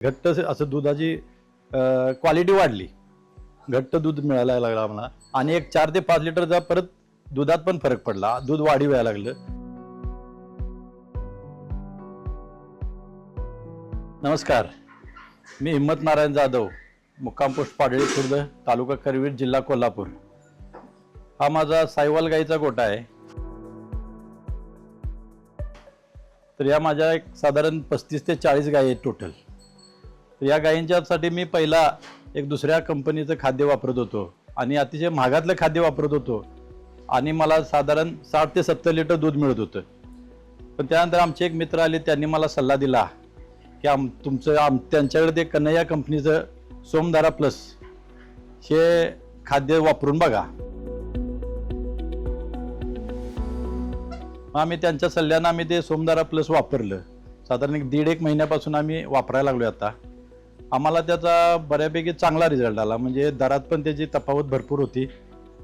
घट्ट असं दुधाची क्वालिटी वाढली, घट्ट दूध मिळायला लागलं आम्हाला आणि एक 4 ते 5 लिटरचा परत दुधात पण फरक पडला, दूध वाढीव यायला लागलं. नमस्कार, मी हिम्मत नारायण जाधव, मुक्काम पोस्ट पाडळी खुर्द, तालुका करवीर, जिल्हा कोल्हापूर. हा माझा साहिवाल गाईचा गोठा आहे. तर या माझ्या एक साधारण 35 ते 40 गायी आहेत टोटल. तर या गायींच्यासाठी मी पहिला एक दुसऱ्या कंपनीचं खाद्य वापरत होतो आणि अतिशय महागातलं खाद्य वापरत होतो आणि मला साधारण 60 ते 70 लिटर दूध मिळत होतं. पण त्यानंतर आमचे एक मित्र आले, त्यांनी मला सल्ला दिला की त्यांच्याकडे ते कन्हैया कंपनीचं सोमधारा प्लस हे खाद्य वापरून बघा. आम्ही त्यांच्या सल्ल्यानं आम्ही ते सोमधारा प्लस वापरलं. साधारण 1.5 महिन्यापासून आम्ही वापरायला लागलो. आता आम्हाला त्याचा बऱ्यापैकी चांगला रिझल्ट आला. म्हणजे दरात पण त्याची तफावत भरपूर होती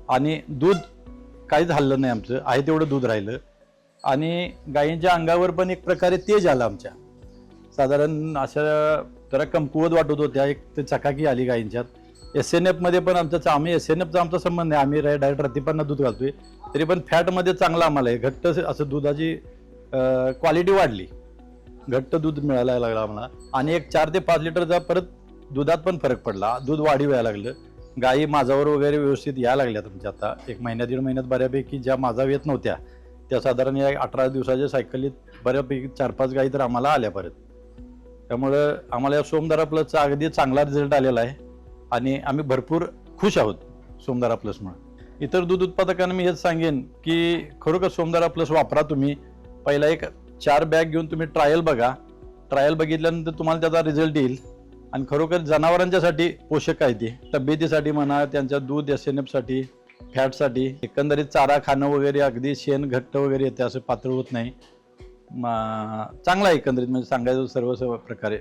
आणि दूध काहीच हल्लं नाही, आमचं आहे तेवढं दूध राहिलं आणि गायींच्या अंगावर पण एक प्रकारे तेज आलं. आमच्या साधारण अशा जरा कमकुवत वाटत होत्या, एक ते चकाकी आली गायींच्यात. SNF मध्ये पण आम्ही SNFचा आमचा संबंध नाही, आम्ही डायरेक्ट रतिपांना दूध घालतोय, तरी पण फॅटमध्ये चांगला आम्हाला आहे. घट्ट असं दुधाची क्वालिटी वाढली, घट्ट दूध मिळायला लागलं आम्हाला आणि एक 4 ते 5 लिटरचा परत दुधात पण फरक पडला, दूध वाढीव यायला लागलं. गायी माझावर वगैरे व्यवस्थित यायला लागल्या तुमच्या. आता 1 महिन्या 1.5 महिन्यात बऱ्यापैकी ज्या माझा येत नव्हत्या त्या साधारण या 18 दिवसाच्या सायकलीत बऱ्यापैकी 4-5 गायी तर आम्हाला आल्या परत. त्यामुळं आम्हाला या सोमधारा प्लसचा अगदी चांगला रिझल्ट आलेला आहे आणि आम्ही भरपूर खुश आहोत सोमधारा प्लसमुळे. इतर दूध उत्पादकांना मी हेच सांगेन की खरोखर सोमधारा प्लस वापरा. तुम्ही पहिला एक 4 बॅग घेऊन तुम्ही ट्रायल बघा. ट्रायल बघितल्यानंतर तुम्हाला त्याचा रिझल्ट येईल आणि खरोखर जनावरांच्यासाठी पोषक आहे ते, तब्येतीसाठी म्हणा, त्यांच्या दूध SNF साठी, फॅटसाठी, एकंदरीत चारा खाणं वगैरे अगदी शेण घट्ट वगैरे येते, असं पातळ होत नाही. चांगला आहे एकंदरीत, म्हणजे सांगायचं सर्व प्रकारे.